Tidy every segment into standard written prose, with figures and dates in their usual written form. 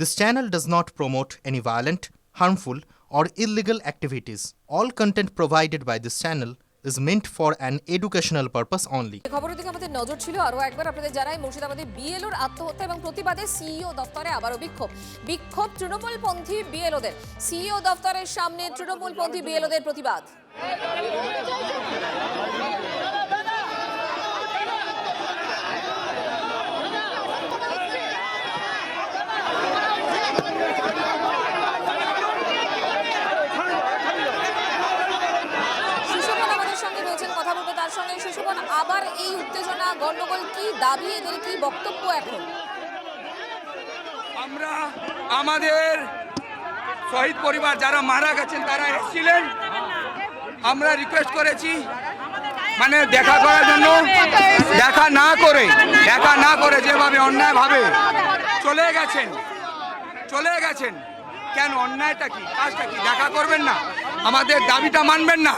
This channel does not promote any violent, harmful, or illegal activities. All content provided by this channel is meant for an educational purpose only. খবরের দিকে আমাদের নজর ছিল আরও একবার আপনাদের জানাই মুর্শিদাবাদে বিএলওর আত্মহত্যা এবং প্রতিবাদে সিইও দপ্তরে আবারও বিক্ষোভ তৃণমূলপন্থী বিএলওদের সিইও দপ্তরের সামনে তৃণমূলপন্থী বিএলওদের প্রতিবাদ। আবার এই উত্তেজনা গন্ডগোল কি দাবি এদের কি বক্তব্য এখন? আমরা আমাদের শহীদ পরিবার যারা মারা গেছেন তারা এসেছিলেন, আমরা রিকোয়েস্ট করেছি মানে দেখা করার জন্য, দেখা না করে যেভাবে অন্যায়ভাবে চলে গেছেন কেন? অন্যায়টা কি, কাজটা কি? দেখা করবেন না, আমাদের দাবিটা মানবেন না।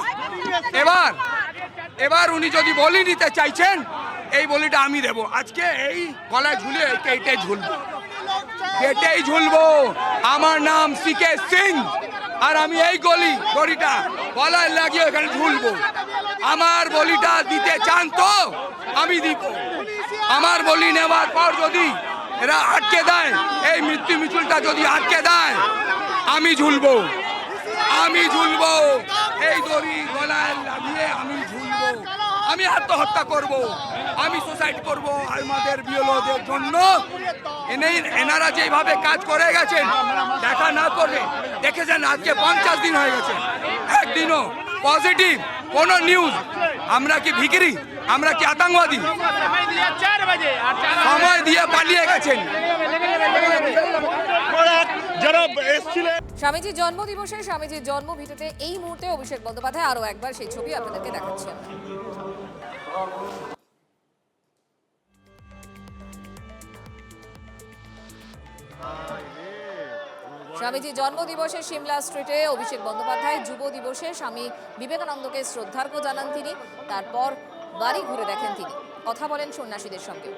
এবার উনি যদি বলি নিতে চাইছেন, এই বলিটা আমি দেব। আজকে এই গলায় ঝুলে কেটেই ঝুলবো। আমার নাম সিকে সিং, আর আমি এই দড়িটা গলায় লাগিয়ে এখানে ঝুলবো। আমার বলিটা দিতে চান তো আমি দিব। আমার বলি নেওয়ার পর যদি এরা আটকে দেয়, এই মৃত্যু মিছিলটা যদি আটকে দেয়, আমি ঝুলবো। এই দড়ি গলায় লাগিয়ে আমি ঝুলবো। আমি আত্মহত্যা করব, আমি সুসাইড করব আমাদের বিএলওদের জন্য। এনারা যেভাবে কাজ করে গেছেন, দেখা না করলে দেখেছেন আজকে 50 দিন হয়ে গেছে, একদিনও পজিটিভ কোনো নিউজ। আমরা কি ভিখিরি? আমরা কি আতঙ্কবাদী? সময় দিয়ে পালিয়ে গেছেন। স্বামীজির জন্মদিবসে স্বামীজির জন্মভিটেতে এই মুহূর্তে অভিষেক বন্দ্যোপাধ্যায় আরো একবার সেই ছবি আপনাদেরকে দেখাচ্ছেন। স্বামীজির জন্মদিবসে সিমলা স্ট্রিটে অভিষেক বন্দ্যোপাধ্যায়, যুব দিবসে স্বামী বিবেকানন্দকে শ্রদ্ধার্ঘ্য জানান তিনি। তারপর বাড়ি ঘুরে দেখেন তিনি, কথা বলেন সন্ন্যাসীদের সঙ্গে।